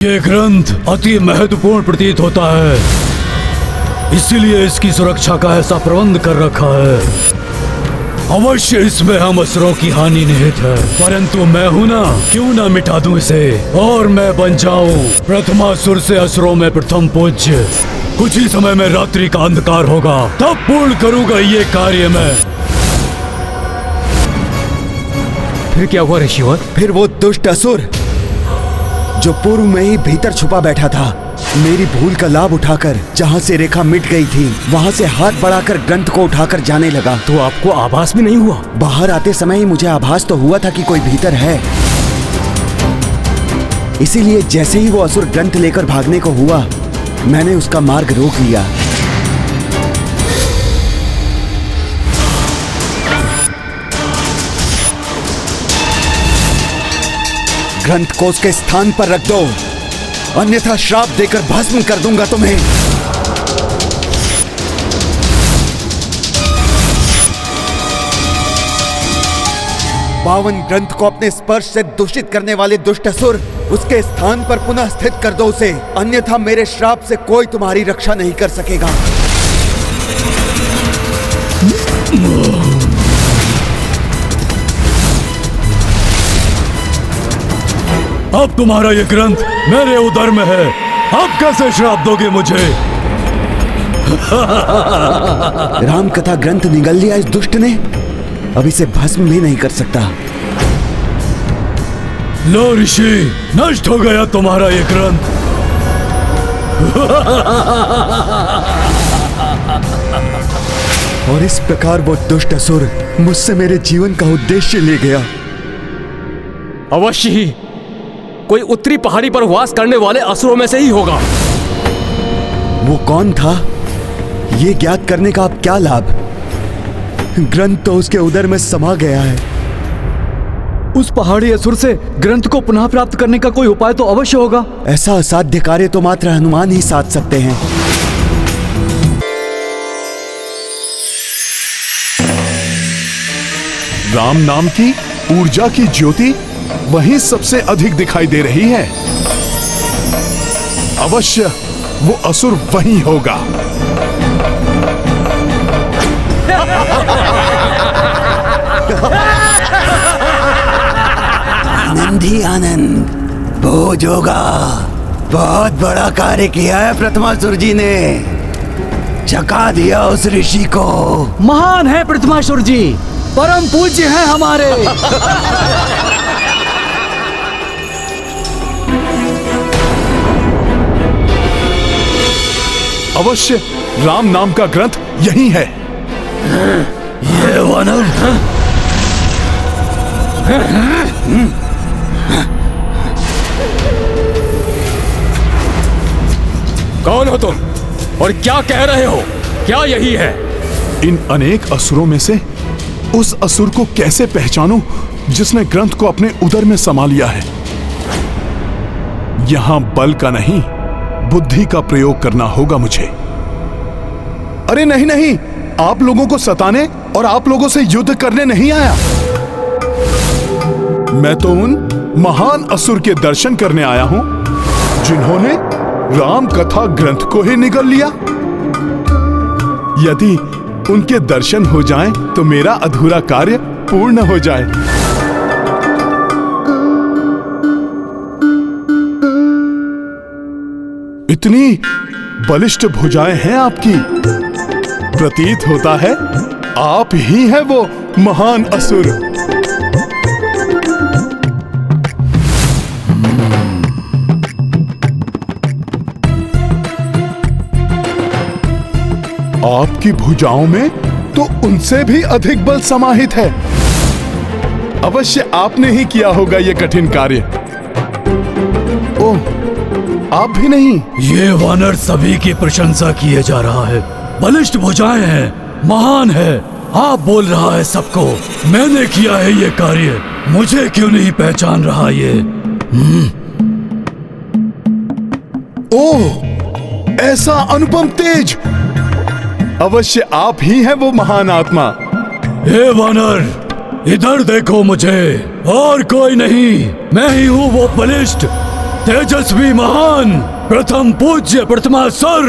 ये ग्रंथ अति महत्वपूर्ण प्रतीत होता है, इसीलिए इसकी सुरक्षा का ऐसा प्रबंध कर रखा है। अवश्य इसमें हम असुरों की हानि निहित है, परंतु मैं हूं ना, क्यों ना मिटा दूं इसे और मैं बन जाऊं प्रथमासुर से असुरों में प्रथम पूज्य। कुछ ही समय में रात्रि का अंधकार होगा, तब पूर्ण करूंगा ये कार्य मैं। फिर क्या हुआ ऋषिवर? फिर वो दुष्ट असुर जो पूर्व में ही भीतर छुपा बैठा था, मेरी भूल का लाभ उठाकर जहाँ से रेखा मिट गई थी वहाँ से हाथ बढ़ाकर ग्रंथ को उठाकर जाने लगा। तो आपको आभास भी नहीं हुआ? बाहर आते समय ही मुझे आभास तो हुआ था कि कोई भीतर है, इसीलिए जैसे ही वो असुर ग्रंथ लेकर भागने को हुआ, मैंने उसका मार्ग रोक लिया। ग्रंथ को उसके स्थान पर रख दो, अन्यथा श्राप देकर भस्म कर दूंगा तुम्हें। पावन ग्रंथ को अपने स्पर्श से दूषित करने वाले दुष्ट असुर, उसके स्थान पर पुनः स्थित कर दो उसे, अन्यथा मेरे श्राप से कोई तुम्हारी रक्षा नहीं कर सकेगा। अब तुम्हारा ये ग्रंथ मेरे उदर में है, अब कैसे श्राप दोगे मुझे? राम कथा ग्रंथ निगल लिया इस दुष्ट ने, अब इसे भस्म भी नहीं कर सकता। लो ऋषि, नष्ट हो गया तुम्हारा ये ग्रंथ। और इस प्रकार वो दुष्ट असुर मुझसे मेरे जीवन का उद्देश्य ले गया। अवश्य ही कोई उत्तरी पहाड़ी पर वास करने वाले असुरों में से ही होगा। वो कौन था, ये ज्ञात करने का अब क्या लाभ? ग्रंथ तो उसके उदर में समा गया है। उस पहाड़ी असुर से ग्रंथ को पुनः प्राप्त करने का कोई उपाय तो अवश्य होगा। ऐसा असाध्य कार्य तो मात्र हनुमान ही साध सकते हैं। राम नाम की ऊर्जा की ज्योति वहीं सबसे अधिक दिखाई दे रही है। अवश्य वो असुर वहीं होगा। आनंद ही आनंद, भोज होगा। बहुत बड़ा कार्य किया है प्रथमासुर जी ने, चका दिया उस ऋषि को। महान है प्रथमासुर जी, परम पूज्य है हमारे। अवश्य राम नाम का ग्रंथ यही है। ये वानर कौन हो तुम और क्या कह रहे हो? क्या यही है? इन अनेक असुरों में से उस असुर को कैसे पहचानूं जिसने ग्रंथ को अपने उदर में समा लिया है? यहां बल का नहीं, बुद्धि का प्रयोग करना होगा मुझे। अरे नहीं नहीं, आप लोगों को सताने और आप लोगों से युद्ध करने नहीं आया। मैं तो उन महान असुर के दर्शन करने आया हूं जिन्होंने राम कथा ग्रंथ को ही निगल लिया। यदि उनके दर्शन हो जाएं, तो मेरा अधूरा कार्य पूर्ण हो जाए। इतनी बलिष्ठ भुजाएं हैं आपकी, प्रतीत होता है आप ही हैं वो महान असुर। आपकी भुजाओं में तो उनसे भी अधिक बल समाहित है। अवश्य आपने ही किया होगा ये कठिन कार्य। ओह, आप भी नहीं? ये वानर सभी की प्रशंसा किए जा रहा है, बलिष्ठ भुजाएं हैं, महान है। आप बोल रहा है सबको, मैंने किया है ये कार्य, मुझे क्यों नहीं पहचान रहा ये? ओह, ऐसा अनुपम तेज! अवश्य आप ही हैं वो महान आत्मा। हे वानर, इधर देखो मुझे, और कोई नहीं, मैं ही हूँ वो बलिष्ठ तेजस्वी महान प्रथम पूज्य प्रथमासुर।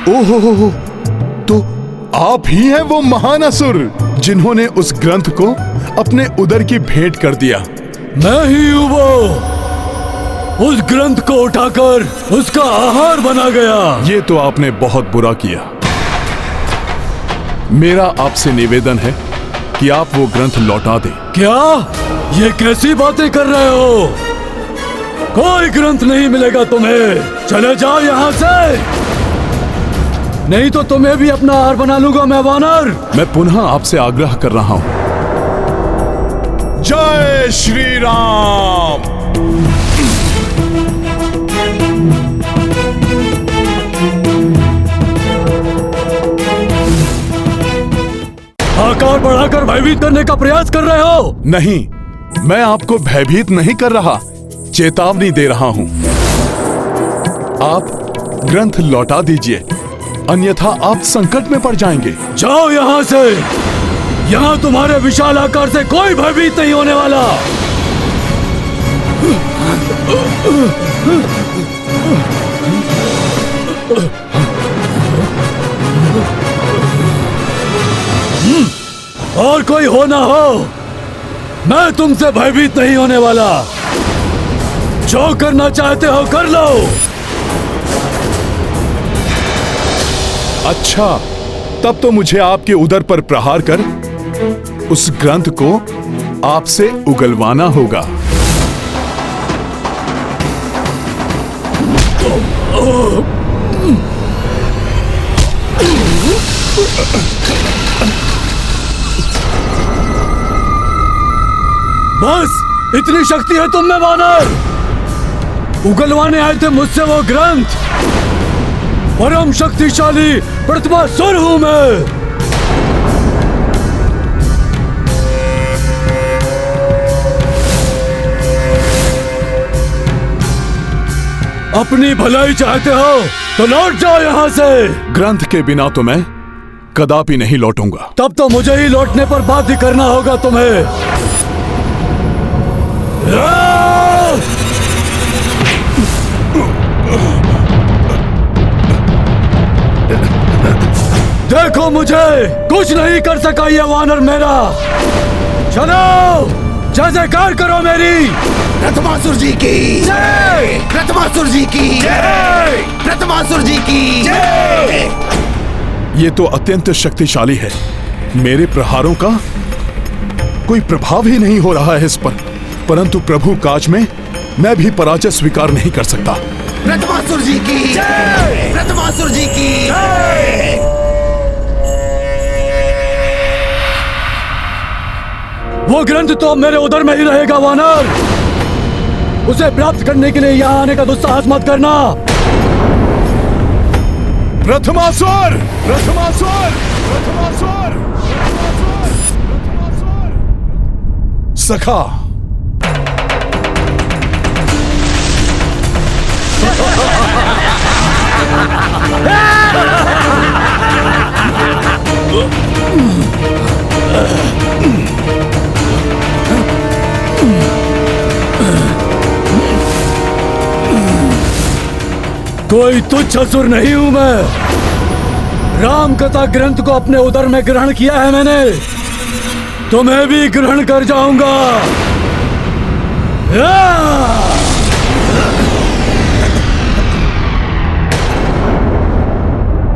ओहो, तो आप ही हैं वो महान असुर जिन्होंने उस ग्रंथ को अपने उदर की भेंट कर दिया। मैं ही हूँ वो। उस ग्रंथ को उठाकर उसका आहार बना गया। ये तो आपने बहुत बुरा किया। मेरा आपसे निवेदन है कि आप वो ग्रंथ लौटा दें। क्या ये कैसी बातें कर रहे हो? कोई ग्रंथ नहीं मिलेगा तुम्हें। चले जाओ यहाँ से, नहीं तो तुम्हें भी अपना आहार बना लूंगा मैं वानर। मैं पुनः आपसे आग्रह कर रहा हूं। जय श्री राम। आकार बढ़ाकर भयभीत करने का प्रयास कर रहे हो। नहीं, मैं आपको भयभीत नहीं कर रहा, चेतावनी दे रहा हूं। आप ग्रंथ लौटा दीजिए, अन्यथा आप संकट में पड़ जाएंगे। जाओ यहाँ से। यहाँ तुम्हारे विशाल आकार से कोई भयभीत नहीं होने वाला। और कोई हो ना हो, मैं तुमसे भयभीत नहीं होने वाला। जो करना चाहते हो कर लो। अच्छा, तब तो मुझे आपके उदर पर प्रहार कर उस ग्रंथ को आपसे उगलवाना होगा। बस इतनी शक्ति है तुम में वानर। उगलवाने आए थे मुझसे वो ग्रंथ। परम शक्तिशाली प्रथमासुर हूं मैं। अपनी भलाई चाहते हो तो लौट जाओ यहाँ से। ग्रंथ के बिना तो मैं कदापि नहीं लौटूंगा। तब तो मुझे ही लौटने पर बाध्य करना होगा तुम्हें। देखो, मुझे कुछ नहीं कर सका ये वानर मेरा। चलो, जय जयकार करो मेरी। प्रथमासुर जी की जय। प्रथमासुर जी की जय। प्रथमासुर जी की जय। ये तो अत्यंत शक्तिशाली है। मेरे प्रहारों का कोई प्रभाव ही नहीं हो रहा है इस पर, परंतु प्रभु काज में मैं भी पराजय स्वीकार नहीं कर सकता। प्रथमासुर जी की जय। प्रथमासुर जी की जय। वो ग्रंथ तो अब मेरे उदर में ही रहेगा वानर। उसे प्राप्त करने के लिए यहाँ आने का दुस्साहस मत करना। प्रथमासुर! प्रथमासुर! प्रथमासुर! सखा, कोई तुच्छ असुर नहीं हूं मैं। राम कथा ग्रंथ को अपने उदर में ग्रहण किया है मैंने, तुम्हें भी ग्रहण कर जाऊंगा।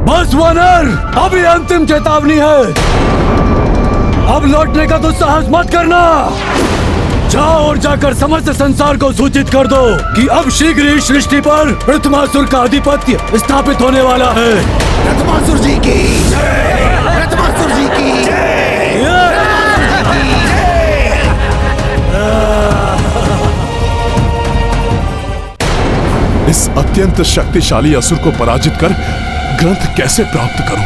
बस वानर, अभी अंतिम चेतावनी है। अब लौटने का दुस्साहस मत करना। जाओ और जाकर समस्त संसार को सूचित कर दो कि अब शीघ्र ही सृष्टि पर प्रथमासुर का आधिपत्य स्थापित होने वाला है। प्रथमासुर जी की जय। प्रथमासुर जी की जय। इस अत्यंत शक्तिशाली असुर को पराजित कर ग्रंथ कैसे प्राप्त करूं?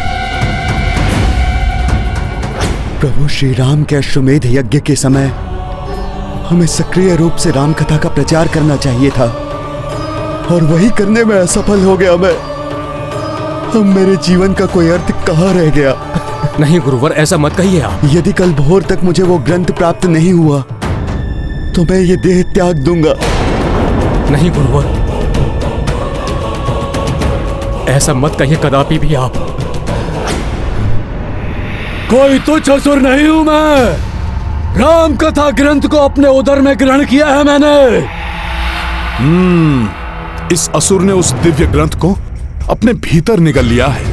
प्रभु श्री राम के अश्वमेध यज्ञ के समय हमें सक्रिय रूप से राम कथा का प्रचार करना चाहिए था, और वही करने में असफल हो गया मैं। अब मेरे जीवन का कोई अर्थ कहाँ रह गया? नहीं गुरुवर, ऐसा मत कहिए आप। यदि कल भोर तक मुझे वो ग्रंथ प्राप्त नहीं हुआ तो मैं ये देह त्याग दूंगा। नहीं गुरुवर, ऐसा मत कहिए कदापि भी आप। कोई तुच्छ असुर नहीं हूं मैं। राम कथा ग्रंथ को अपने उदर में ग्रहण किया है मैंने। इस असुर ने उस दिव्य ग्रंथ को अपने भीतर निगल लिया है,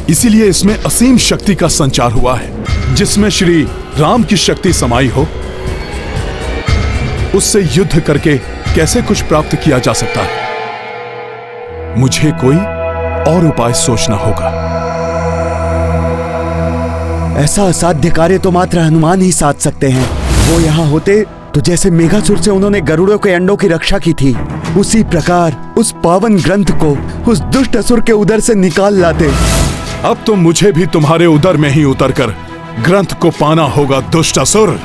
इसीलिए इसमें असीम शक्ति का संचार हुआ है। जिसमें श्री राम की शक्ति समाई हो, उससे युद्ध करके कैसे कुछ प्राप्त किया जा सकता है? मुझे कोई और उपाय सोचना होगा। ऐसा असाध्य कार्य तो मात्र हनुमान ही साध सकते हैं। वो यहाँ होते तो जैसे मेघासुर से उन्होंने गरुड़ों के अंडों की रक्षा की थी, उसी प्रकार उस पावन ग्रंथ को उस दुष्ट असुर के उदर से निकाल लाते। अब तो मुझे भी तुम्हारे उदर में ही उतरकर ग्रंथ को पाना होगा दुष्ट असुर।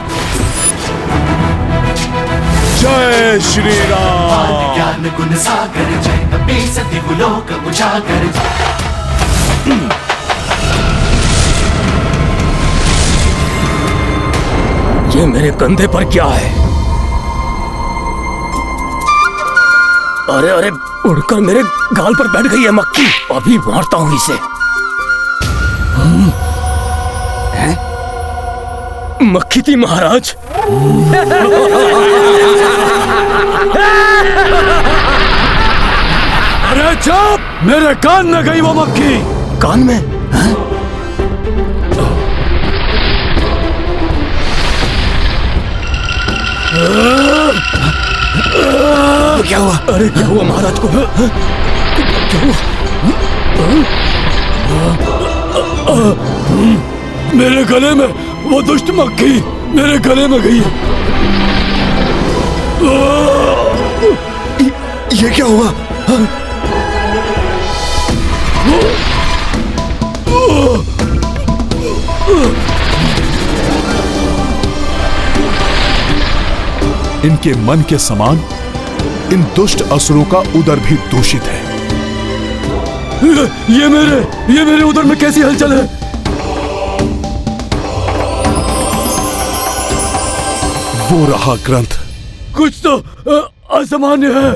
जय श्री राम। ज्ञान गुण सागर जय कपीस दिव्यलोक उजागर। ये मेरे कंधे पर क्या है? अरे अरे, उड़कर मेरे गाल पर बैठ गई है मक्खी। अभी मारता हूं इसे। मक्खी थी महाराज। अरे चुप! मेरे कान में गई वो मक्खी। कान में? हाँ? क्या हुआ? अरे क्या हुआ महाराज को? क्या हुआ? मेरे गले में वो दुष्ट मक्खी मेरे गले में गई। ये क्या हुआ? इनके मन के समान इन दुष्ट असुरों का उदर भी दूषित है। ये मेरे उदर में कैसी हलचल है? वो रहा ग्रंथ। कुछ तो असामान्य है।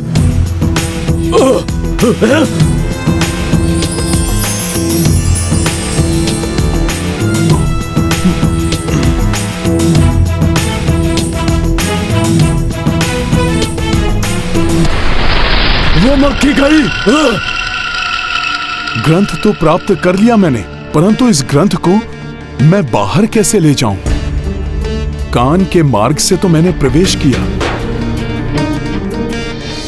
वो मक्खी गई। ग्रंथ तो प्राप्त कर लिया मैंने, परंतु इस ग्रंथ को मैं बाहर कैसे ले जाऊं? कान के मार्ग से तो मैंने प्रवेश किया,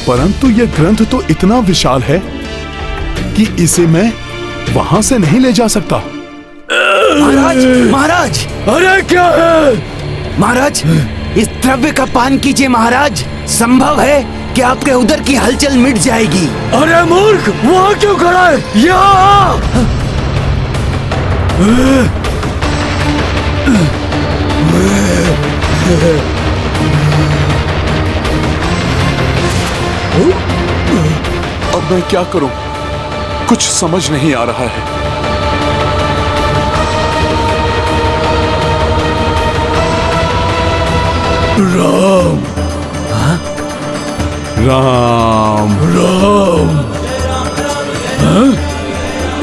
परंतु यह ग्रंथ तो इतना विशाल है कि इसे मैं वहां से नहीं ले जा सकता। महाराज, महाराज! अरे क्या है? महाराज, इस द्रव्य का पान कीजिए महाराज। संभव है कि आपके उदर की हलचल मिट जाएगी। अरे मूर्ख, वहां क्यों खड़ा है? यहाँ! अब मैं क्या करूं? कुछ समझ नहीं आ रहा है। राम, राम, राम। हाँ?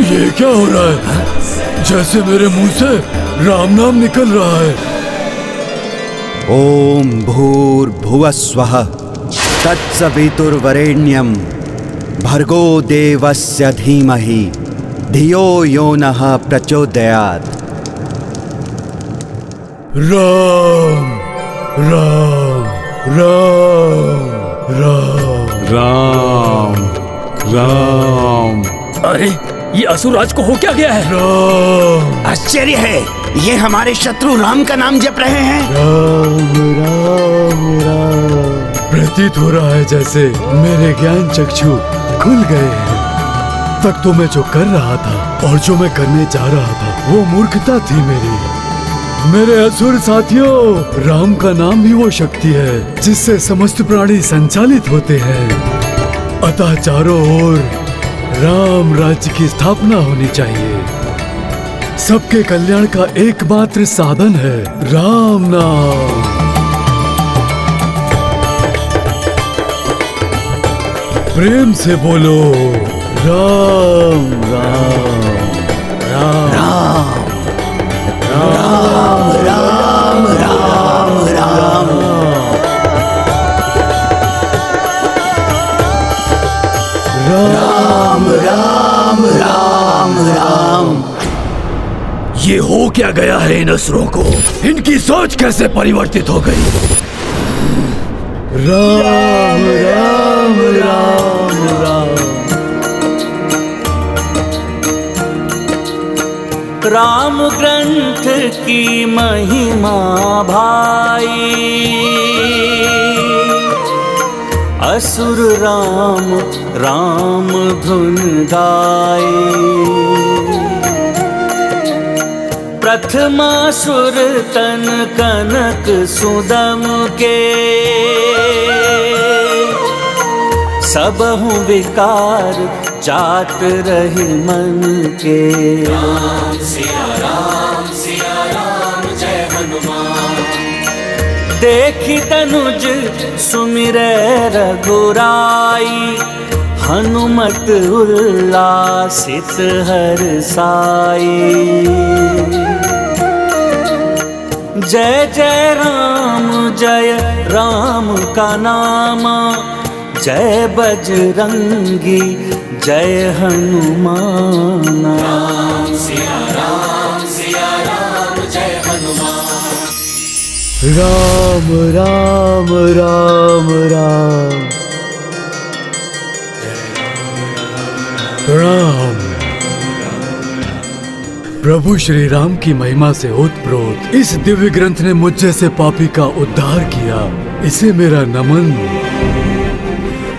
ये क्या हो रहा है? जैसे मेरे मुंह से राम नाम निकल रहा है। ओम भूर्भुवस्वः तत्सवितुर्वरेण्यं भर्गो देवस्य धीमहि धियो यो नः प्रचोदयात्। राम, राम, राम, राम, राम, राम। अरे ये असुरराज को हो क्या गया है? राम, आश्चर्य है, ये हमारे शत्रु राम का नाम जप रहे हैं। राम, राम, राम। प्रतीत हो रहा है जैसे मेरे ज्ञान चक्षु खुल गए हैं। तक तो मैं जो कर रहा था और जो मैं करने जा रहा था वो मूर्खता थी मेरी। मेरे असुर साथियों, राम का नाम भी वो शक्ति है जिससे समस्त प्राणी संचालित होते हैं। अतः चारों ओर राम राज्य की स्थापना होनी चाहिए। सबके कल्याण का एकमात्र साधन है राम नाम। प्रेम से बोलो राम राम राम राम राम राम राम राम राम राम राम। ये हो क्या गया है इन असुरों को? इनकी सोच कैसे परिवर्तित हो गई? राम राम राम राम। राम ग्रंथ की महिमा भाई, असुर राम राम धुन गाए। प्रथमासुर तन कनक सुदम के, सबहु विकार जात रही मन के। राम सिया राम जय हनुमान। देखि तनुज सुमिरै रघुराई, हनुमत उल्लासित हर्षाई। जय जय राम का नामा, जय बजरंगी जय हनुमान। राम सिया राम जय हनुमान। राम राम राम राम। प्रणाम। प्रभु श्री राम की महिमा से ओतप्रोत इस दिव्य ग्रंथ ने मुझ जैसे पापी का उद्धार किया, इसे मेरा नमन।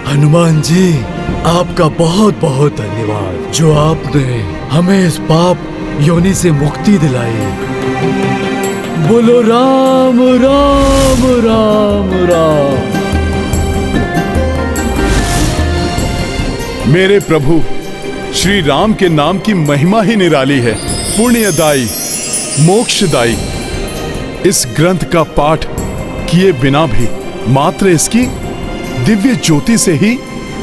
हनुमान जी, आपका बहुत बहुत धन्यवाद, जो आपने हमें इस पाप योनि से मुक्ति दिलाई। बोलो राम राम राम राम। मेरे प्रभु श्री राम के नाम की महिमा ही निराली है, पुण्यदायी, मोक्षदायी। इस ग्रंथ का पाठ किए बिना भी मात्र इसकी दिव्य ज्योति से ही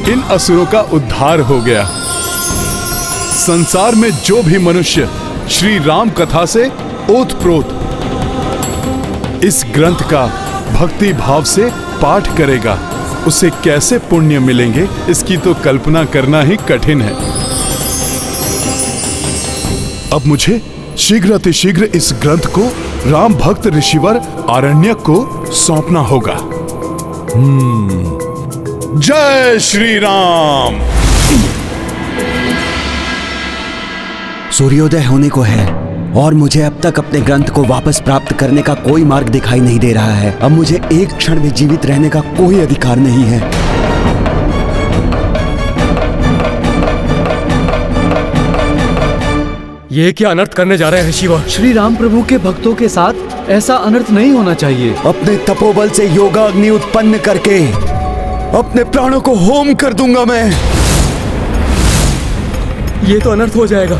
इन असुरों का उद्धार हो गया। संसार में जो भी मनुष्य श्री राम कथा से ओतप्रोत इस ग्रंथ का भक्ति भाव से पाठ करेगा, उसे कैसे पुण्य मिलेंगे, इसकी तो कल्पना करना ही कठिन है। अब मुझे शीघ्र अतिशीघ्र इस ग्रंथ को राम भक्त ऋषिवर आरण्यक को सौंपना होगा। जय श्री राम। सूर्योदय होने को है और मुझे अब तक अपने ग्रंथ को वापस प्राप्त करने का कोई मार्ग दिखाई नहीं दे रहा है। अब मुझे एक क्षण भी जीवित रहने का कोई अधिकार नहीं है। ये क्या अनर्थ करने जा रहे हैं ऋषिवर? श्री राम प्रभु के भक्तों के साथ ऐसा अनर्थ नहीं होना चाहिए। अपने तपोबल से योगाग्नि उत्पन्न करके अपने प्राणों को होम कर दूंगा मैं। ये तो अनर्थ हो जाएगा।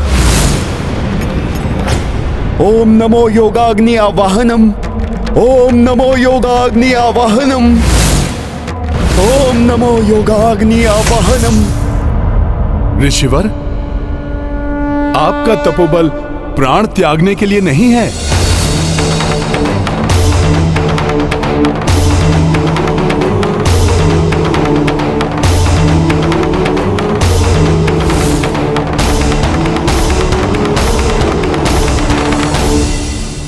ओम नमो योगाग्नि आवाहनम, ओम नमो योगाग्नि आवाहनम, ओम नमो योगाग्नि आवाहनम। ऋषिवर, आपका तपोबल प्राण त्यागने के लिए नहीं है।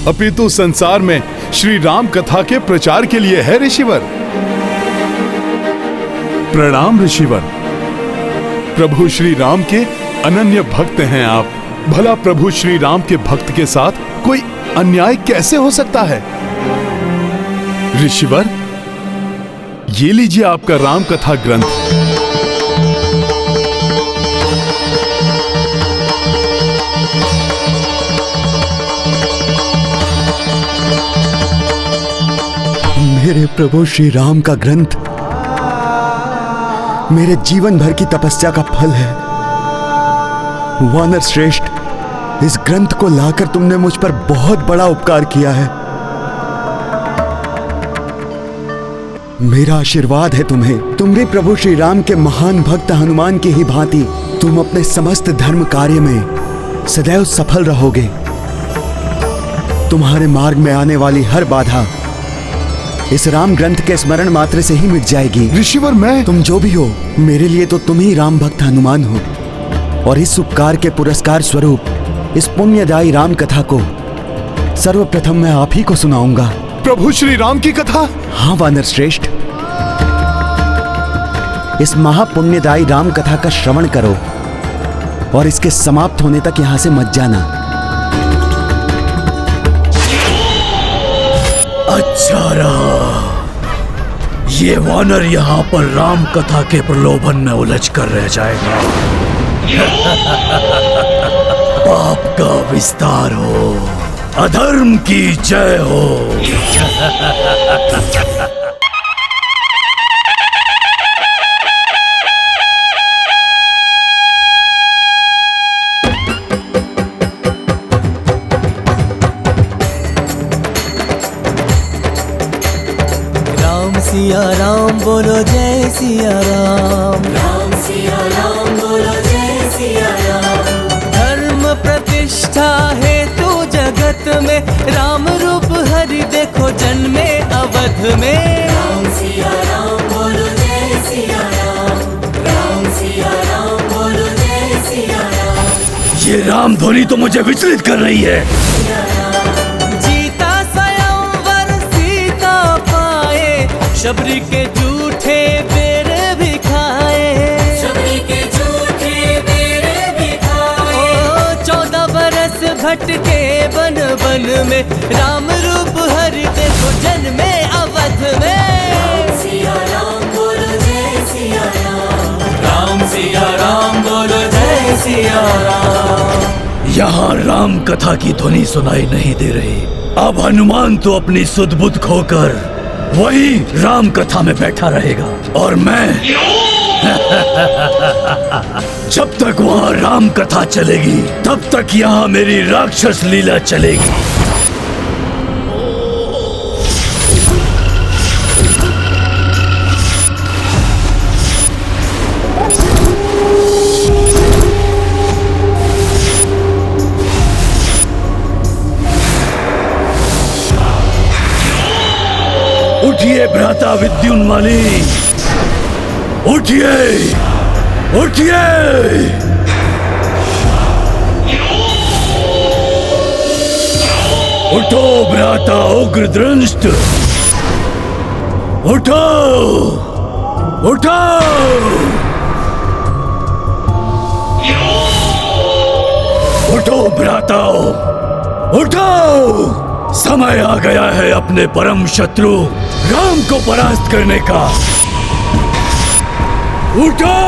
अपितु संसार में श्री राम कथा के प्रचार के लिए है ऋषिवर। प्रणाम ऋषिवर। प्रभु श्री राम के अनन्य भक्त हैं आप। भला प्रभु श्री राम के भक्त के साथ कोई अन्याय कैसे हो सकता है? ऋषिवर, ये लीजिए आपका राम कथा ग्रंथ। मेरे प्रभु श्री राम का ग्रंथ मेरे जीवन भर की तपस्या का फल है। वानर श्रेष्ठ, इस ग्रंथ को लाकर तुमने मुझ पर बहुत बड़ा उपकार किया है। मेरा आशीर्वाद है तुम्हें। तुम भी प्रभु श्री राम के महान भक्त हनुमान की ही भांति तुम अपने समस्त धर्म कार्य में सदैव सफल रहोगे। तुम्हारे मार्ग में आने वाली हर बाधा इस राम ग्रंथ के स्मरण मात्र से ही मिट जाएगी। ऋषिवर, मैं तुम जो भी हो, मेरे लिए तो तुम ही राम भक्त हनुमान हो। और इस उपकार के पुरस्कार स्वरूप इस पुण्यदायी राम कथा को सर्वप्रथम मैं आप ही को सुनाऊंगा। प्रभु श्री राम की कथा? हाँ वानर श्रेष्ठ, इस महापुण्यदायी राम कथा का श्रवण करो और इसके समाप्त होने तक यहां से मत जाना। अच्छा रहा, ये वानर यहाँ पर राम कथा के प्रलोभन में उलझ कर रह जाएगा। पाप का विस्तार हो, अधर्म की जय हो। सिया राम बोलो जय सिया राम। राम सिया राम बोलो जय सिया राम। धर्म प्रतिष्ठा हेतु जगत में राम रूप हरि देखो जन्मे अवध में। राम सिया राम बोलो जय सिया राम। राम सिया राम बोलो जय सिया राम। ये राम ध्वनि तो मुझे विचलित कर रही है। जीता स्वयंवर सीता पाए, शबरी के झूठे बेर भी खाए। शबरी के झूठे बेर भी खाए। ओ 14 बरस भटके बन बन में, राम रूप हरि देखो जन्मे अवध में। राम सिया राम बोलो जय सिया राम। राम सिया राम बोलो जय सिया राम। यहाँ राम कथा की ध्वनि सुनाई नहीं दे रही। अब हनुमान तो अपनी सुध बुध खोकर वही राम कथा में बैठा रहेगा और मैं जब तक वहाँ राम कथा चलेगी तब तक यहाँ मेरी राक्षस लीला चलेगी। उठिए भ्राता विद्युन्माली, उठिए उठिए। उठो भ्राता उग्रदृष्ट, उठो उठो। उठो भ्राताओ, उठो। समय आ गया है अपने परम शत्रु राम को परास्त करने का। उठो!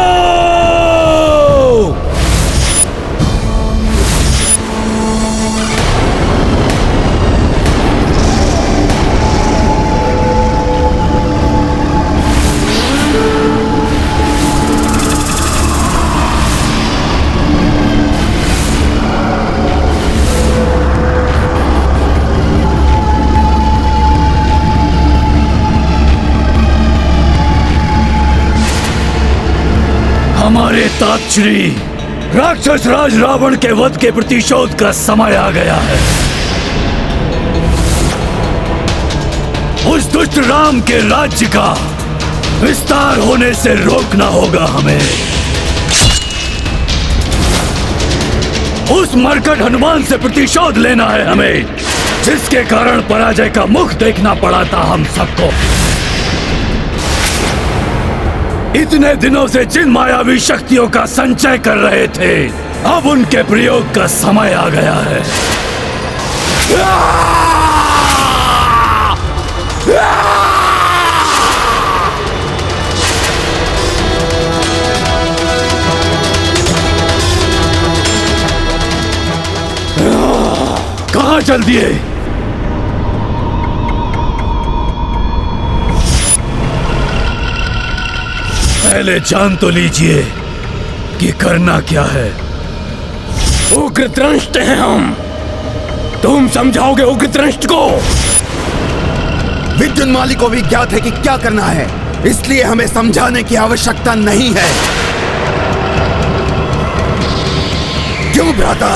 हमारे तातश्री राक्षस राज रावण के वध के प्रतिशोध का समय आ गया है। उस दुष्ट राम के राज्य का विस्तार होने से रोकना होगा हमें। उस मरकट हनुमान से प्रतिशोध लेना है हमें, जिसके कारण पराजय का मुख देखना पड़ा था हम सबको। इतने दिनों से जिन मायावी शक्तियों का संचय कर रहे थे, अब उनके प्रयोग का समय आ गया है। कहाँ चल दिए? पहले जान तो लीजिए कि करना क्या है। उग्रदृष्ट हैं हम, तुम समझाओगे उग्रदृष्ट को? विद्युन्माली को भी ज्ञात है कि क्या करना है, इसलिए हमें समझाने की आवश्यकता नहीं है। क्यों भ्राता?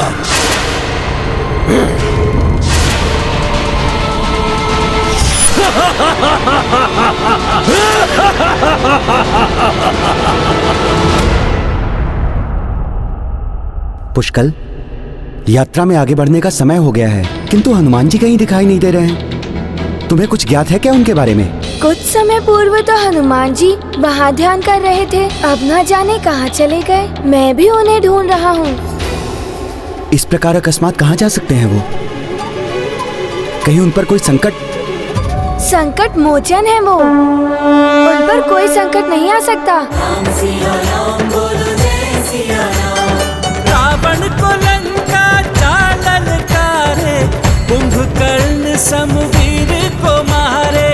पुष्कल, यात्रा में आगे बढ़ने का समय हो गया है, किंतु हनुमान जी कहीं दिखाई नहीं दे रहे हैं। तुम्हें कुछ ज्ञात है क्या उनके बारे में? कुछ समय पूर्व तो हनुमान जी वहाँ ध्यान कर रहे थे, अब न जाने कहाँ चले गए। मैं भी उन्हें ढूंढ रहा हूँ। इस प्रकार अकस्मात कहाँ जा सकते हैं वो? कहीं उन पर कोई संकट मोचन है वो, उन पर कोई संकट नहीं आ सकता। राम सिया राम बोलो जय सिया राम। रावण को लंका चालन कारे, कुंभकर्ण समवीर को मारे।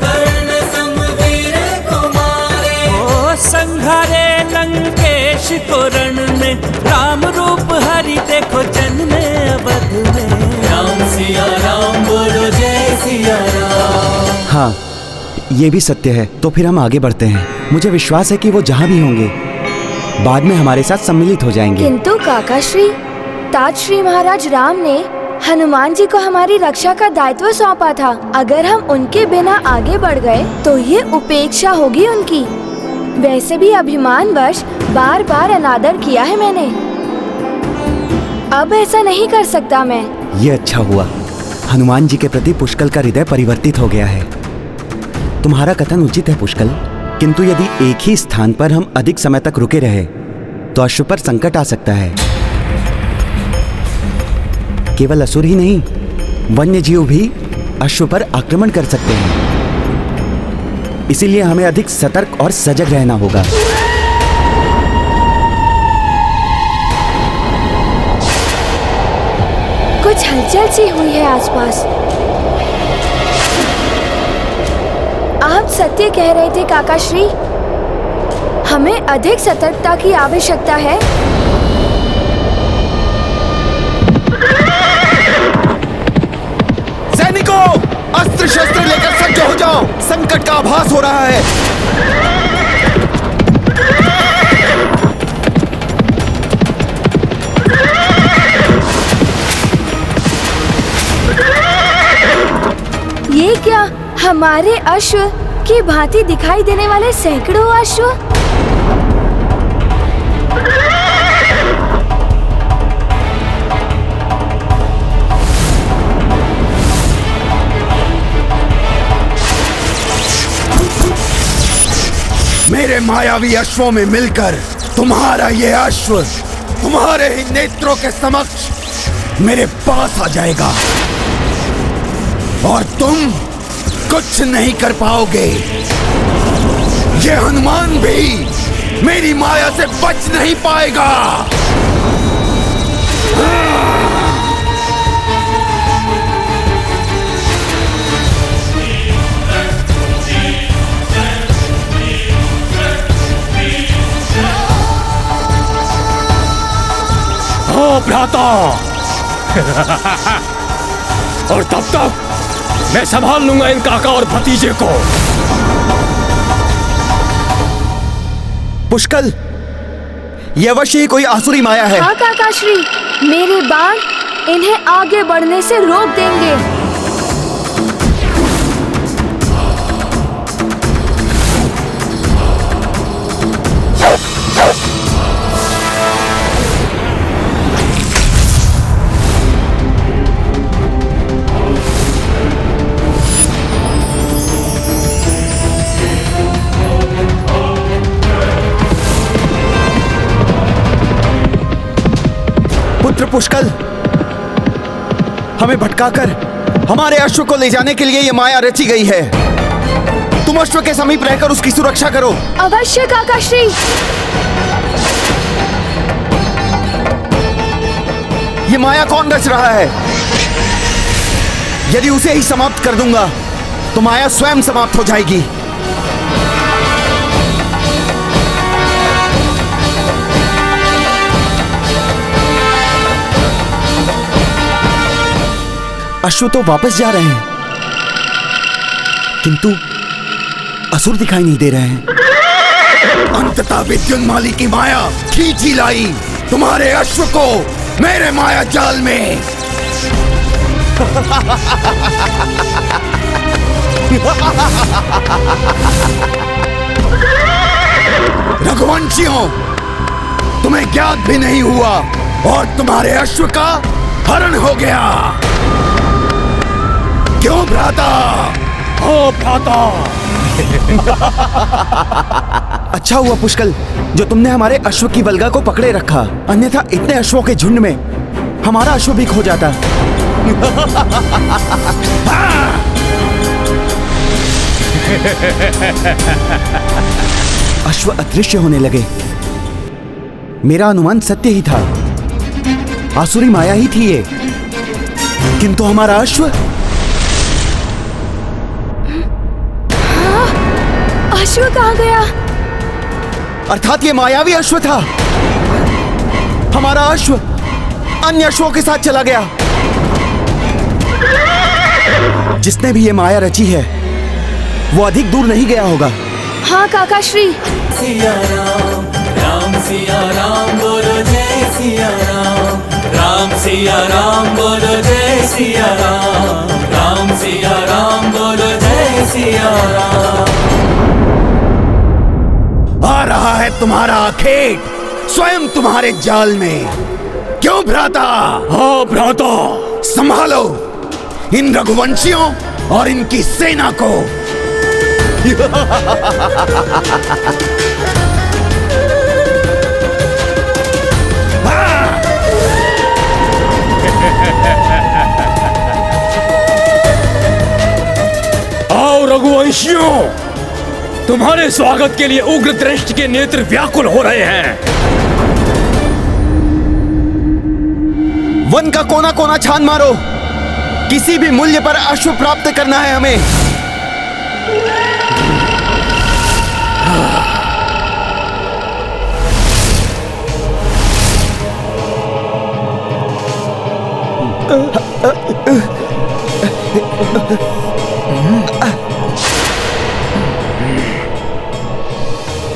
कर्ण समवीर को मारे। ओ संघारे लंकेश को रण में, राम रूप हरि देखो जन्मे अवध में। राम सिया राम बोलो जय सिया राम। हाँ, ये भी सत्य है। तो फिर हम आगे बढ़ते हैं। मुझे विश्वास है कि वो जहाँ भी होंगे बाद में हमारे साथ सम्मिलित हो जाएंगे। किंतु काकाश्री, तात श्री महाराज राम ने हनुमान जी को हमारी रक्षा का दायित्व सौंपा था। अगर हम उनके बिना आगे बढ़ गए तो ये उपेक्षा होगी उनकी। वैसे भी अभिमानवश बार बार अनादर किया है मैंने, अब ऐसा नहीं कर सकता मैं। ये अच्छा हुआ, हनुमान जी के प्रति पुष्कल का हृदय परिवर्तित हो गया है। तुम्हारा कथन उचित है पुष्कल, किंतु यदि एक ही स्थान पर हम अधिक समय तक रुके रहे तो अश्व पर संकट आ सकता है। केवल असुर ही नहीं, वन्य जीव भी अश्व पर आक्रमण कर सकते हैं। इसीलिए हमें अधिक सतर्क और सजग रहना होगा। कुछ हलचल सी हुई है आसपास। आप सत्य कह रहे थे काकाश्री, हमें अधिक सतर्कता की आवश्यकता है। सैनिकों, अस्त्र शस्त्र लेकर सज्ज हो जाओ, संकट का आभास हो रहा है। ये क्या, हमारे अश्व की भांति दिखाई देने वाले सैकड़ों अश्व? मेरे मायावी अश्वों में मिलकर तुम्हारा ये अश्व तुम्हारे ही नेत्रों के समक्ष मेरे पास आ जाएगा और तुम कुछ नहीं कर पाओगे। ये हनुमान भी मेरी माया से बच नहीं पाएगा। ओ भ्राता, और तब तक मैं संभाल लूंगा इन काका और भतीजे को। पुष्कल, ये अवश्य ही कोई आसुरी माया है। हाँ काकाश्री, मेरे बाण इन्हें आगे बढ़ने से रोक देंगे। पुत्र पुष्कल, हमें भटकाकर हमारे अश्व को ले जाने के लिए ये माया रची गई है। तुम अश्व के समीप रहकर उसकी सुरक्षा करो। अवश्य काकाश्री। ये माया कौन रच रहा है? यदि उसे ही समाप्त कर दूंगा तो माया स्वयं समाप्त हो जाएगी। अश्व तो वापस जा रहे हैं। किंतु असुर दिखाई नहीं दे रहे हैं। अंततः विद्युन्माली की माया खींची लाई तुम्हारे अश्व को मेरे माया जाल में। रघुवंशियों, तुम्हें ज्ञात भी नहीं हुआ और तुम्हारे अश्व का हरण हो गया। क्यों भ्राता? ओ भ्राता! अच्छा हुआ पुष्कल जो तुमने हमारे अश्व की बलगा को पकड़े रखा, अन्यथा इतने अश्वों के झुंड में हमारा अश्व भी खो जाता। अश्व अदृश्य होने लगे। मेरा अनुमान सत्य ही था, आसुरी माया ही थी ये। किंतु हमारा अश्व अश्व कहाँ गया? अर्थात ये मायावी अश्व था। हमारा अश्व अन्य अश्वों के साथ चला गया। जिसने भी ये माया रची है वो अधिक दूर नहीं गया होगा। हाँ काका श्री। सिया राम बोलो जय सिया राम। राम सिया राम बोलो जय सिया राम। राम सिया राम बोलो जय सिया राम। आ रहा है तुम्हारा खेत स्वयं तुम्हारे जाल में। क्यों भ्राता? हाँ भ्राता, संभालो इन रघुवंशियों और इनकी सेना को। आओ रघुवंशियों, तुम्हारे स्वागत के लिए उग्र दृष्टि के नेत्र व्याकुल हो रहे हैं। वन का कोना कोना छान मारो, किसी भी मूल्य पर अश्व प्राप्त करना है हमें।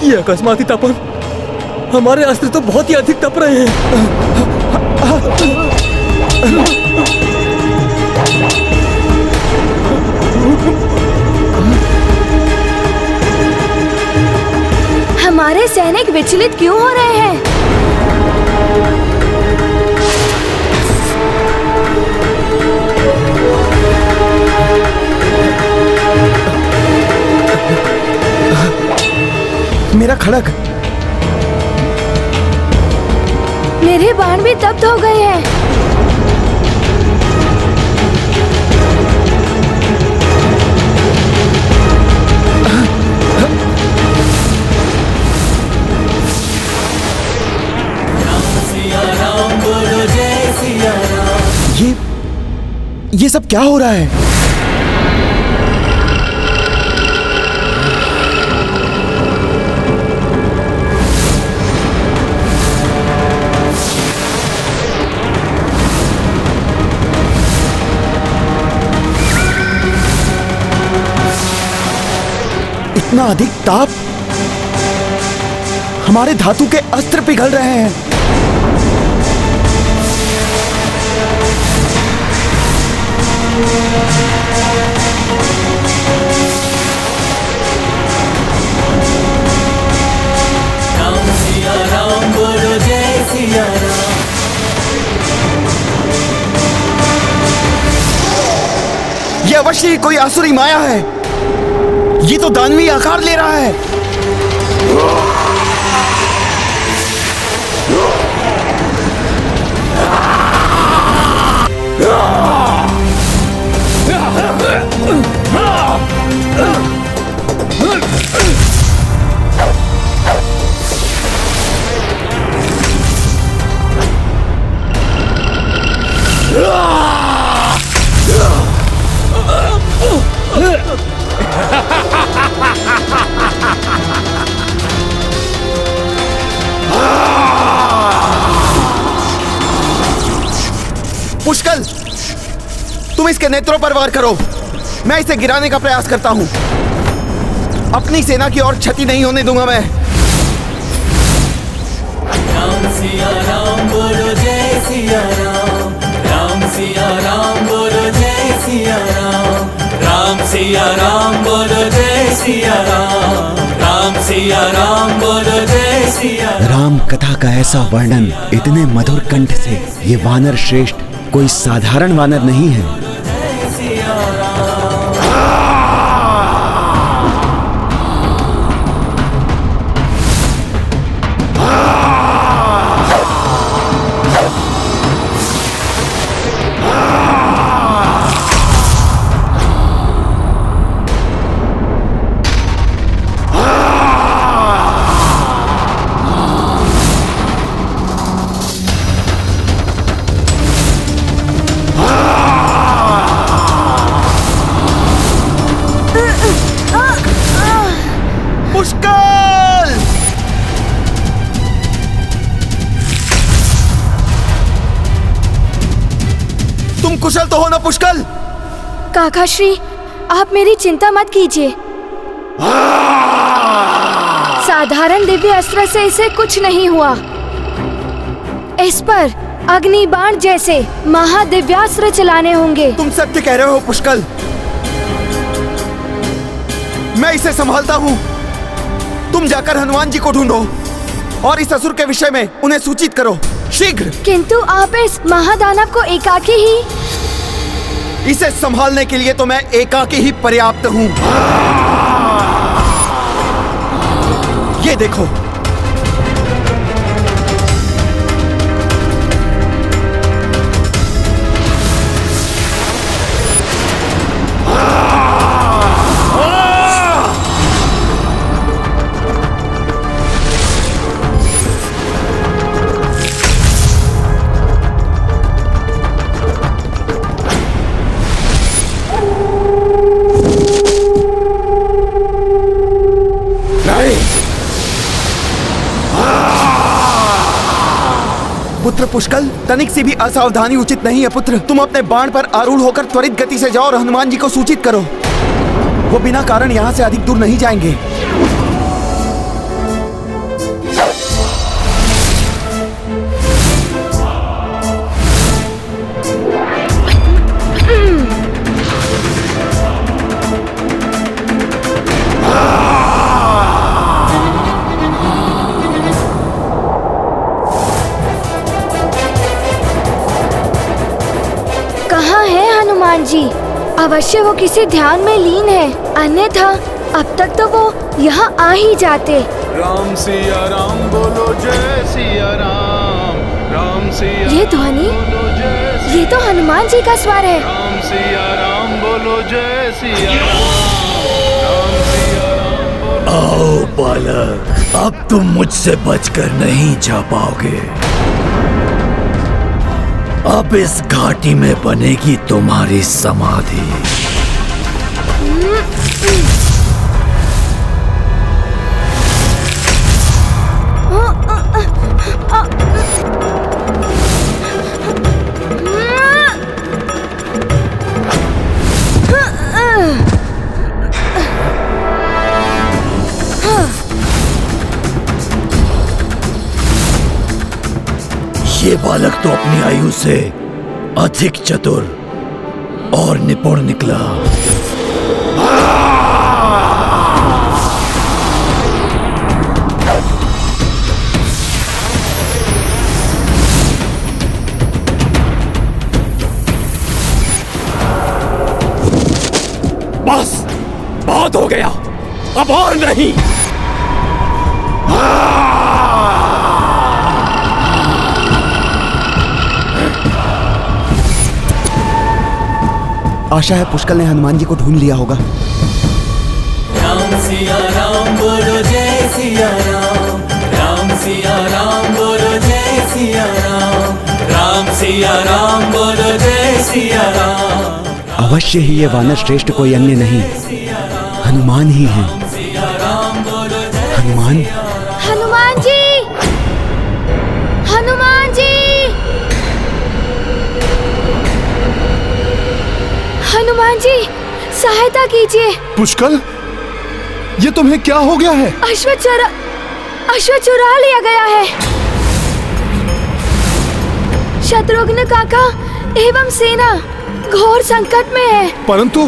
ये अकस्माती तपन, हमारे अस्त्र तो बहुत ही अधिक तप रहे हैं। हमारे सैनिक विचलित क्यों हो रहे हैं? मेरा खड़ग, मेरे बाण भी तप्त हो गए हैं। ये सब क्या हो रहा है? इतना अधिक ताप, हमारे धातु के अस्त्र पिघल रहे हैं। राम सिया राम बोलो जय सिया राम। ये अवश्य ही कोई आसुरी माया है। ये तो दानवी आकार ले रहा है। पुष्कल, तुम इसके नेत्रों पर वार करो। मैं इसे गिराने का प्रयास करता हूँ। अपनी सेना की और क्षति नहीं होने दूंगा मैं। राम सिया राम बोलो जय सिया राम, राम सिया राम बोलो जय सिया राम, राम सिया राम बोलो जय सिया राम, राम सिया राम बोलो जय सिया राम। राम कथा का ऐसा वर्णन इतने मधुर कंठ से, ये वानर श्रेष्ठ कोई साधारण वानर नहीं है। पुष्कल! तुम कुशल तो हो ना पुष्कल? काका श्री, आप मेरी चिंता मत कीजिए। साधारण दिव्य अस्त्र से इसे कुछ नहीं हुआ। इस पर अग्नि बाण जैसे महादिव्यास्त्र चलाने होंगे। तुम सत्य कह रहे हो पुष्कल। मैं इसे संभालता हूँ। तुम जाकर हनुमान जी को ढूंढो और इस असुर के विषय में उन्हें सूचित करो शीघ्र। किंतु आप इस महादानव को एकाकी ही। इसे संभालने के लिए तो मैं एकाकी ही पर्याप्त हूँ। ये देखो, पुत्र पुष्कल, तनिक सी भी असावधानी उचित नहीं है पुत्र। तुम अपने बाण पर आरूढ़ होकर त्वरित गति से जाओ और हनुमान जी को सूचित करो। वो बिना कारण यहाँ से अधिक दूर नहीं जाएंगे। हनुमान जी, अवश्य वो किसी ध्यान में लीन है, अन्यथा अब तक तो वो यहाँ आ ही जाते। राम सिया राम बोलो जय सिया राम, राम सिया ये ध्वनि, ये तो हनुमान जी का स्वर है। राम सिया राम बोलो जय सिया राम, सिया राम। आओ बालक, अब तुम मुझसे बचकर नहीं जा पाओगे। अब इस घाटी में बनेगी तुम्हारी समाधि। ये बालक तो अपनी आयु से अधिक चतुर और निपुण निकला। बस, बहुत हो गया, अब और नहीं। आशा है पुष्कल ने हनुमान जी को ढूंढ लिया होगा। राम सिया राम बोलो जय सिया राम, राम सिया राम बोलो जय सिया राम, राम सिया राम बोलो जय सिया राम। अवश्य ही ये वानर श्रेष्ठ कोई अन्य नहीं, हनुमान ही हैं। हनुमान, हनुमान जी, हनुमान जी, हनुमान जी, सहायता कीजिए। पुष्कल, ये तुम्हें क्या हो गया है? अश्व चुरा लिया गया है। शत्रुघ्न काका एवं सेना घोर संकट में है। परंतु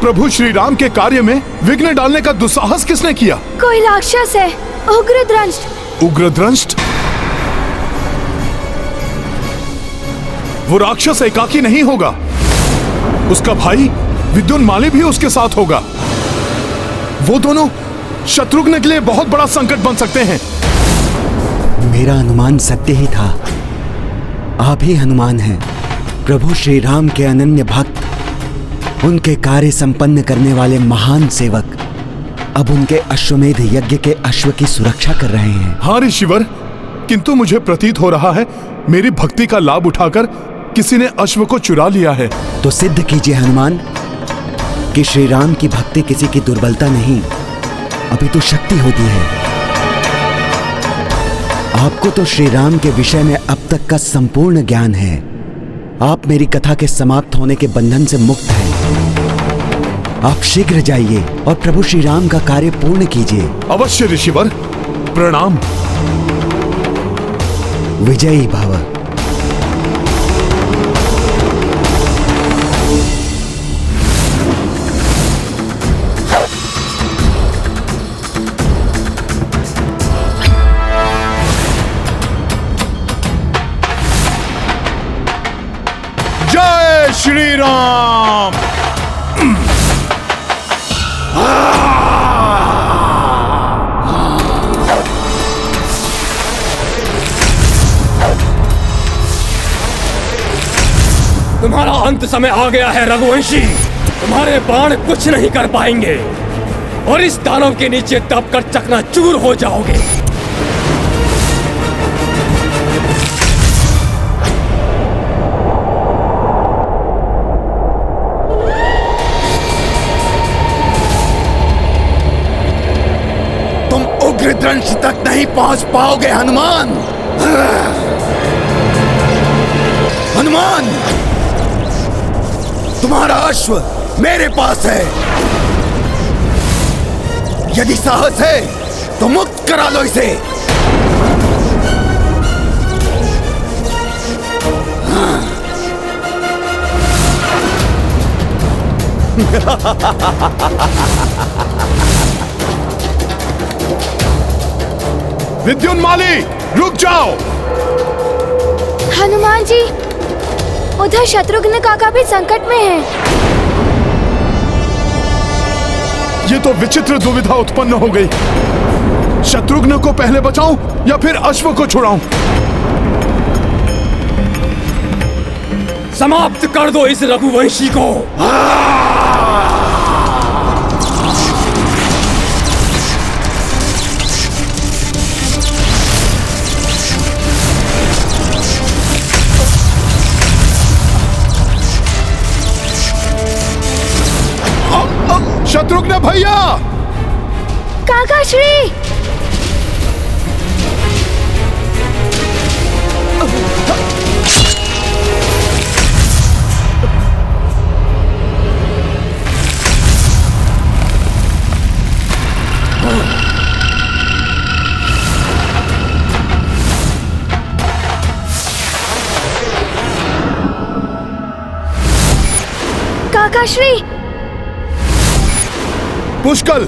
प्रभु श्री राम के कार्य में विघ्न डालने का दुस्साहस किसने किया? कोई राक्षस है, उग्रद्रंष्ट। उग्रद्रंष्ट? वो राक्षस एकाकी नहीं होगा, उसका भाई विद्युन्माली भी उसके साथ होगा। वो दोनों शत्रुघ्न के लिए बहुत बड़ा संकट बन सकते हैं। मेरा अनुमान सत्य ही था। आप ही हनुमान हैं, प्रभु श्री राम के अनन्य भक्त, उनके कार्य संपन्न करने वाले महान सेवक अब उनके अश्वमेध यज्ञ के अश्व की सुरक्षा कर रहे हैं। हाँ ऋषिवर, किंतु मुझे प्रतीत हो रहा है मेरी भक्ति का लाभ उठाकर किसी ने अश्व को चुरा लिया है। तो सिद्ध कीजिए हनुमान कि श्री राम की भक्ति किसी की दुर्बलता नहीं, अपितु शक्ति होती है। आपको तो श्री राम के विषय में अब तक का संपूर्ण ज्ञान है। आप मेरी कथा के समाप्त होने के बंधन से मुक्त हैं। आप शीघ्र जाइए और प्रभु श्री राम का कार्य पूर्ण कीजिए। अवश्य ऋषिवर, प्रणाम। विजयी भव। जय श्री राम। तुम्हारा अंत समय आ गया है रघुवंशी। तुम्हारे बाण कुछ नहीं कर पाएंगे और इस दानव के नीचे दबकर चकनाचूर हो जाओगे। तुम उग्रद्रंश तक नहीं पहुंच पाओगे हनुमान। हनुमान, तुम्हारा अश्व मेरे पास है। यदि साहस है तो मुक्त करा लो इसे। विद्युन्माली, रुक जाओ। हनुमान जी, उधर शत्रुघ्न काका भी संकट में है। ये तो विचित्र दुविधा उत्पन्न हो गई। शत्रुघ्न को पहले बचाऊं या फिर अश्व को छुड़ाऊं? समाप्त कर दो इस रघुवंशी को। शत्रुघ्न भैया! काका श्री! काका श्री! पुष्कल,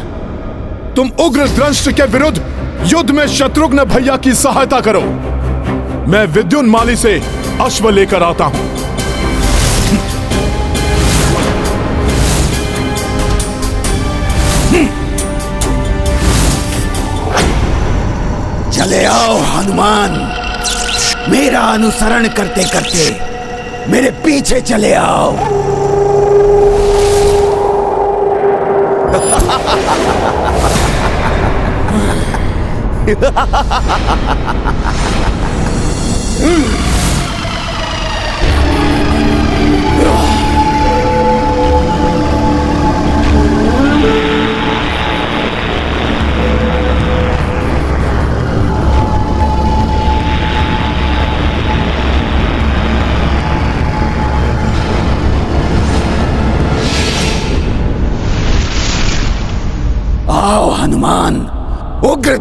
तुम उग्रद्रंष्ट के विरुद्ध युद्ध में शत्रुघ्न भैया की सहायता करो। मैं विद्युन्माली से अश्व लेकर आता हूं। चले आओ हनुमान, मेरा अनुसरण करते करते मेरे पीछे चले आओ।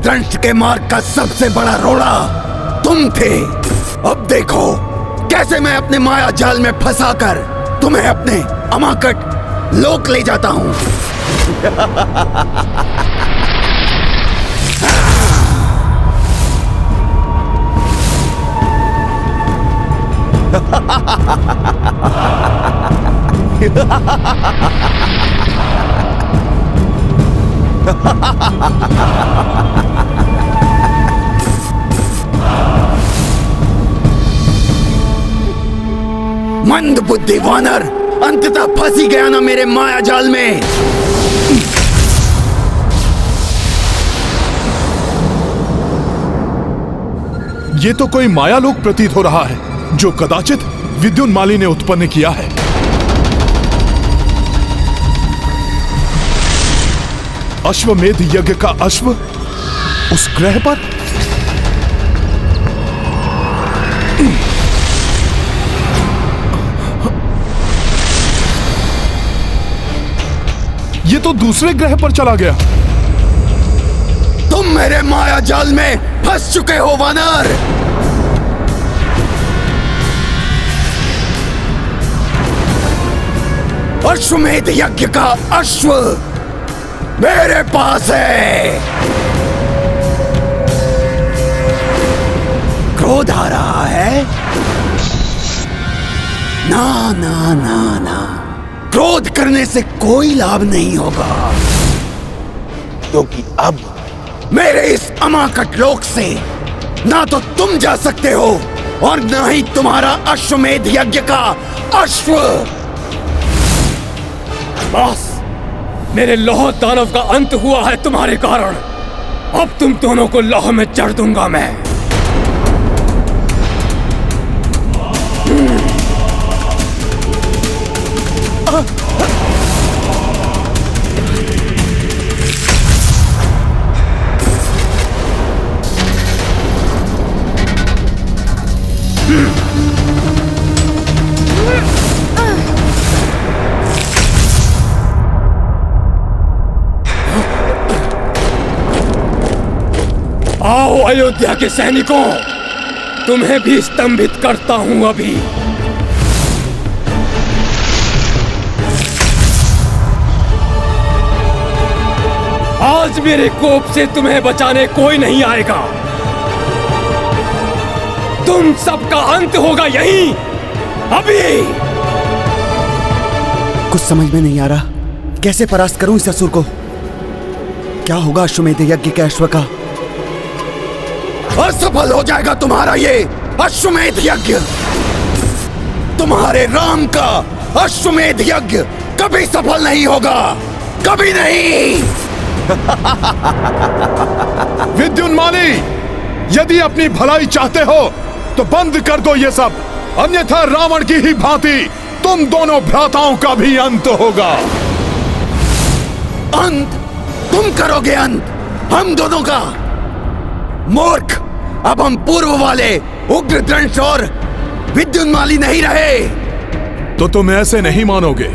उग्रदंश के मार्ग का सबसे बड़ा रोड़ा तुम थे। अब देखो कैसे मैं अपने माया जाल में फंसाकर तुम्हें अपने अमाकट लोक ले जाता हूं। मंद बुद्धि वानर, अंततः फंसी गया ना मेरे माया जाल में। ये तो कोई मायालोक प्रतीत हो रहा है जो कदाचित विद्युन्माली ने उत्पन्न किया है। अश्वमेध यज्ञ का अश्व उस ग्रह पर। ये तो दूसरे ग्रह पर चला गया। तुम मेरे माया जाल में फंस चुके हो वानर। अश्वमेध यज्ञ का अश्व मेरे पास है। क्रोध आ रहा है? ना ना ना ना, क्रोध करने से कोई लाभ नहीं होगा, क्योंकि अब मेरे इस अमाकट लोक से ना तो तुम जा सकते हो और ना ही तुम्हारा अश्वमेध यज्ञ का अश्व। बस, मेरे लौह दानव का अंत हुआ है तुम्हारे कारण। अब तुम दोनों को लौह में जड़ दूंगा मैं। आओ अयोध्या के सैनिकों, तुम्हें भी स्तंभित करता हूं अभी। आज मेरे कोप से तुम्हें बचाने कोई नहीं आएगा। तुम सबका अंत होगा यहीं, अभी। कुछ समझ में नहीं आ रहा, कैसे परास्त करूं इस असुर को? क्या होगा अश्वमेध यज्ञ के अश्व का? असफल हो जाएगा तुम्हारा ये अश्वमेध यज्ञ। तुम्हारे राम का अश्वमेध यज्ञ कभी सफल नहीं होगा, कभी नहीं। विद्युन्माली, यदि अपनी भलाई चाहते हो तो बंद कर दो ये सब, अन्यथा रावण की ही भांति तुम दोनों भ्राताओं का भी अंत होगा। अंत? तुम करोगे अंत हम दोनों का? मूर्ख, अब हम पूर्व वाले उग्रदंश और विद्युन्माली नहीं रहे। तो तुम ऐसे नहीं मानोगे।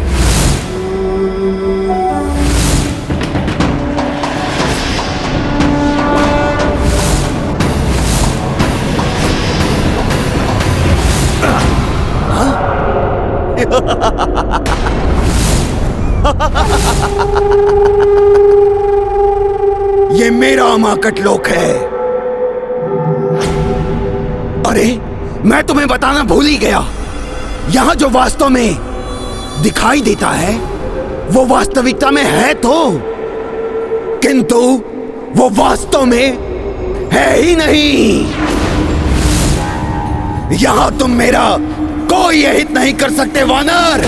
ये मेरा अमाकट लोक है। अरे, मैं तुम्हें बताना भूल ही गया, यहां जो वास्तव में दिखाई देता है वो वास्तविकता में है तो, किंतु वो वास्तव में है ही नहीं। यहां तुम मेरा कोई हित नहीं कर सकते वानर।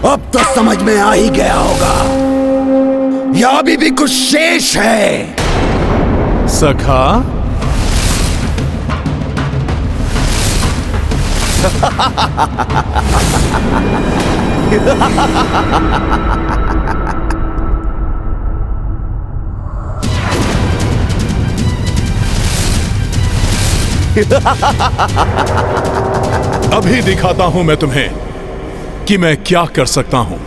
अब तो समझ में आ ही गया होगा, या अभी भी कुछ शेष है। सखा, अभी दिखाता हूं मैं तुम्हें कि मैं क्या कर सकता हूं।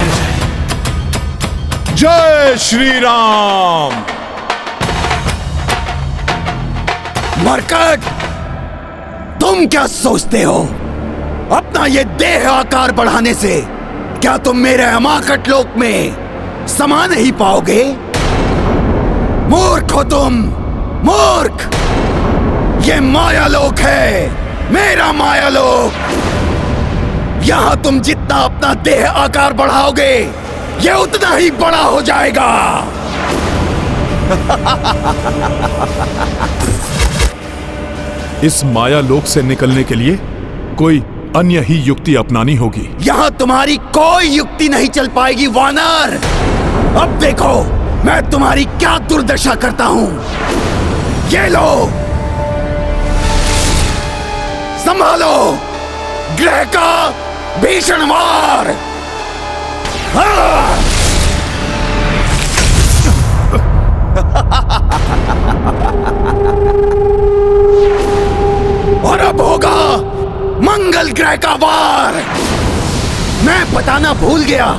जय श्री राम। मरकट, तुम क्या सोचते हो? अपना ये देह आकार बढ़ाने से क्या तुम मेरे अमाकट लोक में समा नहीं पाओगे? मूर्ख हो तुम, मूर्ख। ये माया लोक है, मेरा माया लोक। यहां तुम जितना अपना देह आकार बढ़ाओगे, ये उतना ही बड़ा हो जाएगा। इस माया लोक से निकलने के लिए कोई अन्य ही युक्ति अपनानी होगी। यहां तुम्हारी कोई युक्ति नहीं चल पाएगी वानर। अब देखो मैं तुम्हारी क्या दुर्दशा करता हूं। ये लो, संभालो ग्रह का भीषण वार। और अब होगा मंगल ग्रह का वार। मैं बताना भूल गया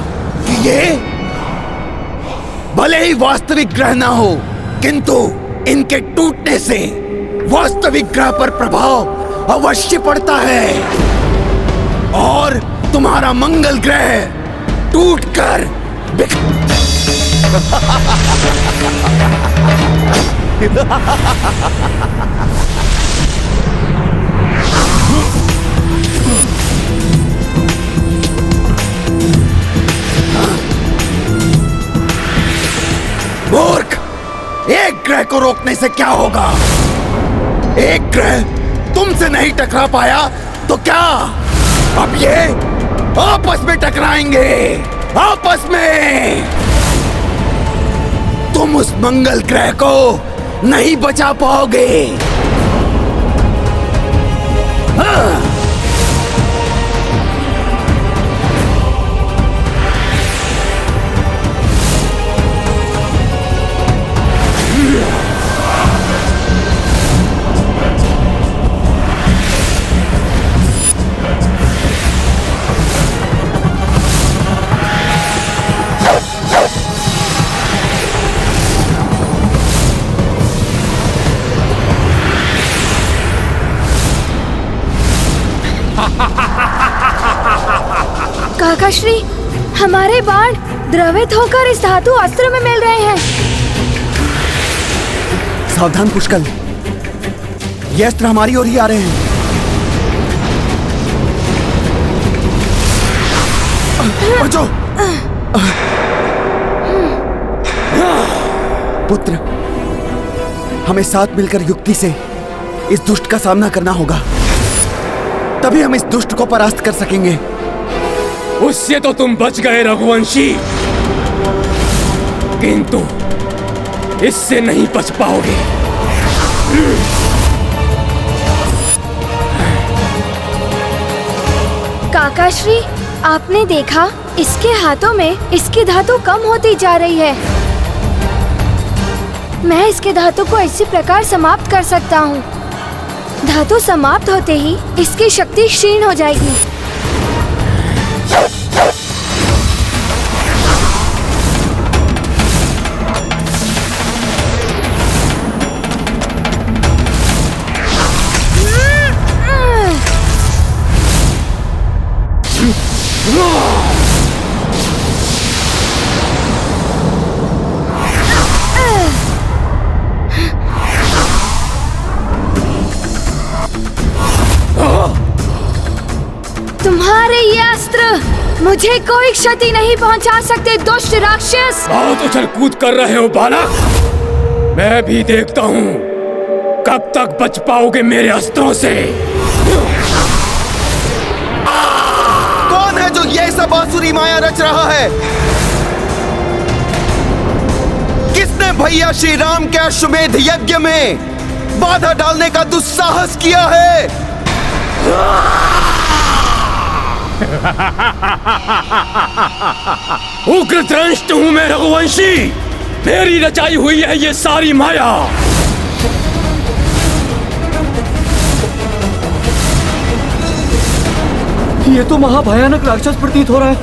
कि ये भले ही वास्तविक ग्रह ना हो, किंतु इनके टूटने से वास्तविक ग्रह पर प्रभाव अवश्य पड़ता है और तुम्हारा मंगल ग्रह टूटकर मूर्ख, एक ग्रह को रोकने से क्या होगा? एक ग्रह तुमसे नहीं टकरा पाया तो क्या अब ये आपस में टकराएंगे? आपस में तुम उस मंगल ग्रह को नहीं बचा पाओगे। हाँ। काकाश्री, हमारे बाण द्रवित होकर इस धातु अस्त्र में मिल रहे हैं। सावधान पुष्कल, ये अस्त्र हमारी ओर ही आ रहे हैं। बचो पुत्र, हमें साथ मिलकर युक्ति से इस दुष्ट का सामना करना होगा, तभी हम इस दुष्ट को परास्त कर सकेंगे। उससे तो तुम बच गए रघुवंशी, किंतु इससे नहीं बच पाओगे। काकाश्री, आपने देखा इसके हाथों में इसकी धातु कम होती जा रही है। मैं इसके धातु को इसी प्रकार समाप्त कर सकता हूँ। धातु समाप्त होते ही इसकी शक्ति क्षीण हो जाएगी। तुम्हारे ये अस्त्र मुझे कोई क्षति नहीं पहुंचा सकते, दुष्ट राक्षस। बहुत उछल कूद कर रहे हो बालक। मैं भी देखता हूँ कब तक बच पाओगे मेरे अस्त्रों से। कौन है जो ये सब आसुरी माया रच रहा है? किसने भैया श्री राम के अश्वमेध यज्ञ में बाधा डालने का दुस्साहस किया है? उग्रदंष्ट हूँ मैं रघुवंशी, मेरी रचाई हुई है ये सारी माया। ये तो महाभयानक राक्षस प्रतीत हो रहा है।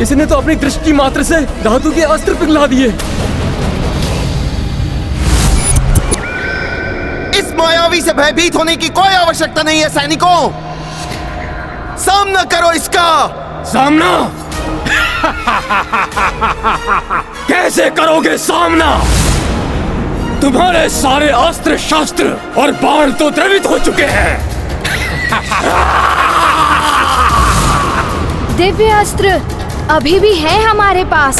इसने तो अपनी दृष्टि मात्र से धातु के अस्त्र पिघला दिए। इस मायावी से भयभीत होने की कोई आवश्यकता नहीं है सैनिकों। सामना करो इसका। सामना? कैसे करोगे सामना? तुम्हारे सारे अस्त्र शस्त्र और बाण तो द्रवित हो चुके हैं। दिव्य अस्त्र अभी भी है हमारे पास।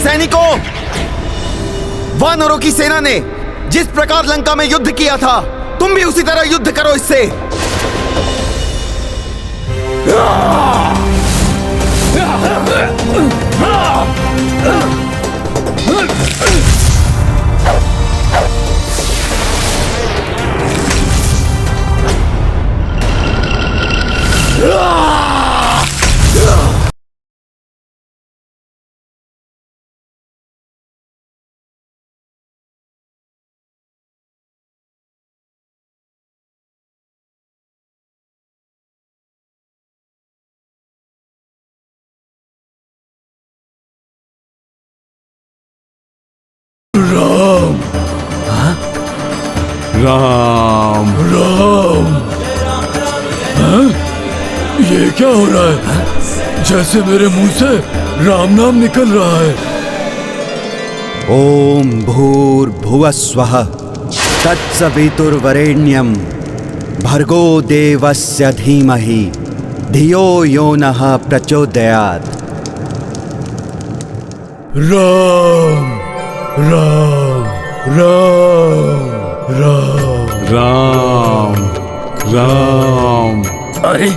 सैनिकों, वानरों की सेना ने जिस प्रकार लंका में युद्ध किया था, तुम भी उसी तरह युद्ध करो इससे। राम। राम राम। हाँ? ये क्या हो रहा है? जैसे मेरे मुंह से राम नाम निकल रहा है। ओम भूर्भुवस्वः तत्सवितुर्वरेण्यं भर्गो देवस्य धीमहि धियो यो नः प्रचोदयात्। राम राम राम राम राम राम। अरे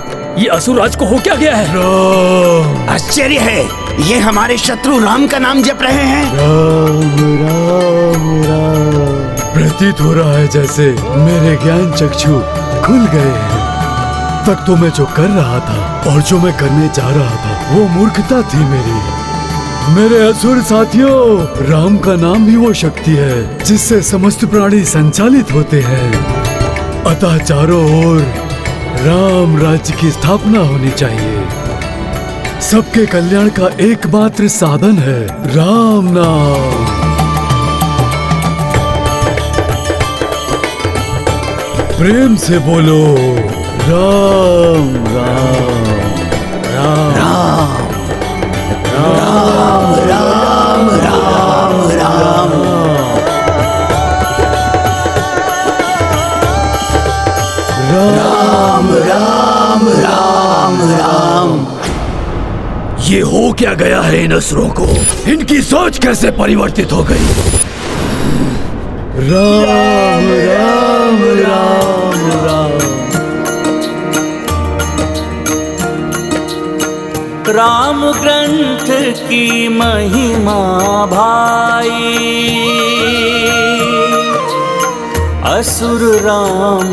ये असुरराज को हो क्या गया है? राम आश्चर्य है, ये हमारे शत्रु राम का नाम जप रहे हैं। राम राम राम। प्रतीत हो रहा है जैसे मेरे ज्ञान चक्षु खुल गए हैं। तक तो मैं जो कर रहा था और जो मैं करने जा रहा था वो मूर्खता थी मेरी। मेरे असुर साथियों, राम का नाम ही वो शक्ति है जिससे समस्त प्राणी संचालित होते हैं। अतः चारों ओर राम राज्य की स्थापना होनी चाहिए। सबके कल्याण का एकमात्र साधन है राम नाम। प्रेम से बोलो राम राम राम राम राम राम राम राम। राम राम राम राम। ये हो क्या गया है इन असुरों को? इनकी सोच कैसे परिवर्तित हो गई? राम राम राम राम। राम ग्रंथ की महिमा भाई, असुर राम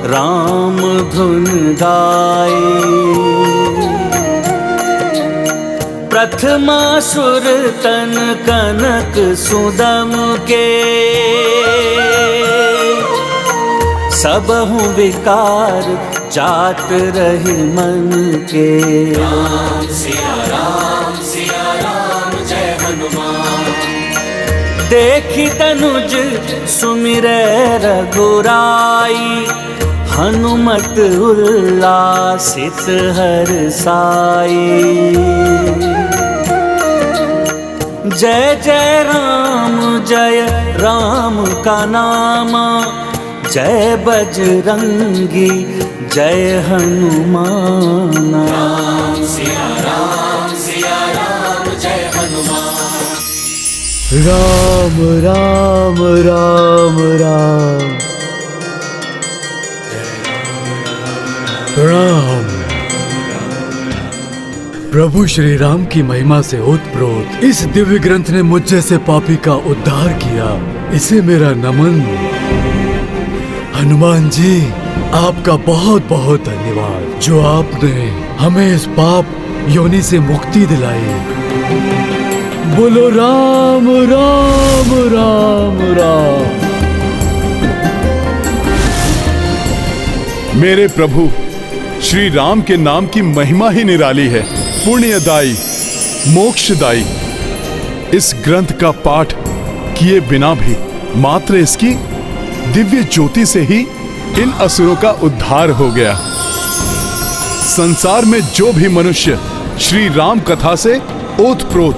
राम धुन गाए। प्रथमासुर तन कनक सुदम के, सबहु विकार जात रही मन के। राम सिया राम जय हनुमान। देखी तनुज सुमिरै रघुराई, हनुमत उल्लासित हर्षाई। जय जय राम का नामा, जय बजरंगी जय हनुमान। राम सिया राम जय हनुमान। राम राम राम राम। राम। प्रभु श्री राम की महिमा से ओतप्रोत इस दिव्य ग्रंथ ने मुझ जैसे पापी का उद्धार किया। इसे मेरा नमन। हनुमान जी, आपका बहुत बहुत धन्यवाद जो आपने हमें इस पाप योनि से मुक्ति दिलाई। बोलो राम राम राम राम। मेरे प्रभु श्री राम के नाम की महिमा ही निराली है, पुण्यदायी, मोक्षदायी। इस ग्रंथ का पाठ किए बिना भी मात्र इसकी दिव्य ज्योति से ही इन असुरों का उद्धार हो गया। संसार में जो भी मनुष्य श्री राम कथा से ओतप्रोत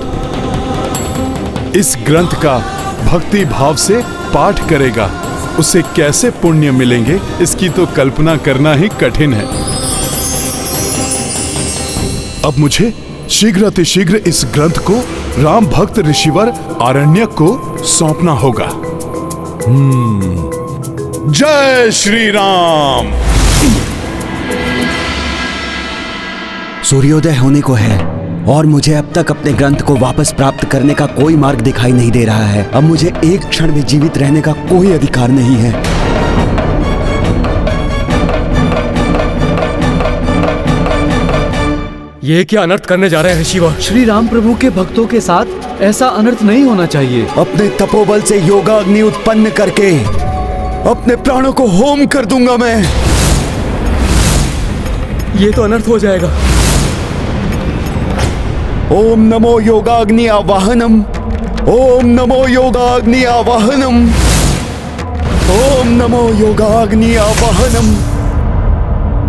इस ग्रंथ का भक्ति भाव से पाठ करेगा, उसे कैसे पुण्य मिलेंगे, इसकी तो कल्पना करना ही कठिन है। अब मुझे शीघ्र अतिशीघ्र इस ग्रंथ को राम भक्त ऋषिवर आरण्यक को सौंपना होगा। जय श्री राम। सूर्योदय होने को है और मुझे अब तक अपने ग्रंथ को वापस प्राप्त करने का कोई मार्ग दिखाई नहीं दे रहा है। अब मुझे एक क्षण भी जीवित रहने का कोई अधिकार नहीं है। ये क्या अनर्थ करने जा रहे हैं ऋषिवर? श्री राम प्रभु के भक्तों के साथ ऐसा अनर्थ नहीं होना चाहिए। अपने तपोबल से योगाग्नि उत्पन्न करके अपने प्राणों को होम कर दूंगा मैं। ये तो अनर्थ हो जाएगा। ओम नमो योगाग्नि आवाहनम, ओम नमो योगाग्नि आवाहनम, ओम नमो योगाग्नि आवाहनम।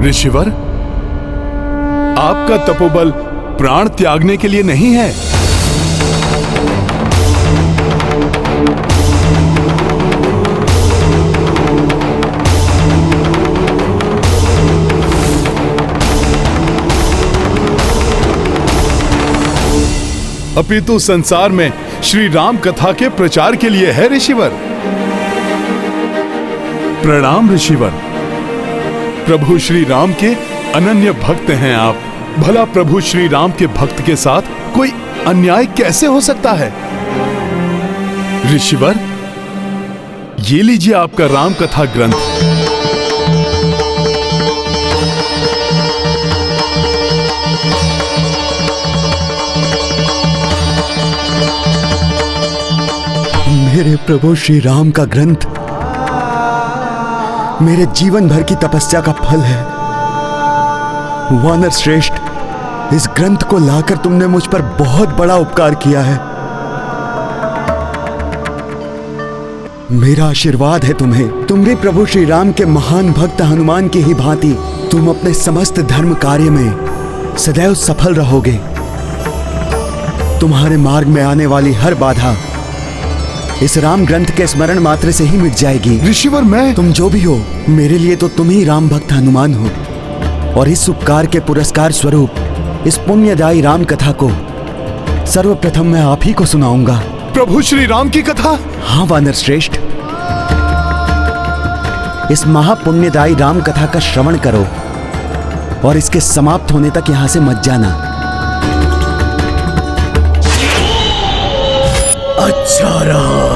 ऋषिवर, आपका तपोबल प्राण त्यागने के लिए नहीं है। अपितु संसार में श्री राम कथा के प्रचार के लिए है ऋषिवर। प्रणाम ऋषिवर। प्रभु श्री राम के अनन्य भक्त हैं आप। भला प्रभु श्री राम के भक्त के साथ कोई अन्याय कैसे हो सकता है? ऋषिवर, ये लीजिए आपका राम कथा ग्रंथ। मेरे प्रभु श्री राम का ग्रंथ मेरे जीवन भर की तपस्या का फल है। वानर श्रेष्ठ, इस ग्रंथ को लाकर तुमने मुझ पर बहुत बड़ा उपकार किया है। मेरा आशीर्वाद है तुम्हें। तुम भी प्रभु श्री राम के महान भक्त हनुमान की ही भांति तुम अपने समस्त धर्म कार्य में सदैव सफल रहोगे। तुम्हारे मार्ग में आने वाली हर बाधा इस राम ग्रंथ के स्मरण मात्र से ही मिट जाएगी। ऋषिवर, मैं तुम जो भी हो, मेरे लिए तो तुम ही राम भक्त हनुमान हो। और इस उपकार के पुरस्कार स्वरूप इस पुण्यदायी राम कथा को सर्वप्रथम मैं आप ही को सुनाऊंगा। प्रभु श्री राम की कथा? हाँ वानर श्रेष्ठ, इस महापुण्यदायी राम कथा का श्रवण करो और इसके समाप्त होने तक यहां से मत जाना। अच्छा रहा,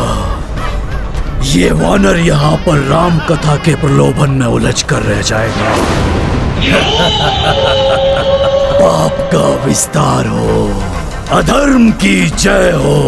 ये वानर यहाँ पर राम कथा के प्रलोभन में उलझ कर रह जाएगा। पाप का विस्तार हो, अधर्म की जय हो।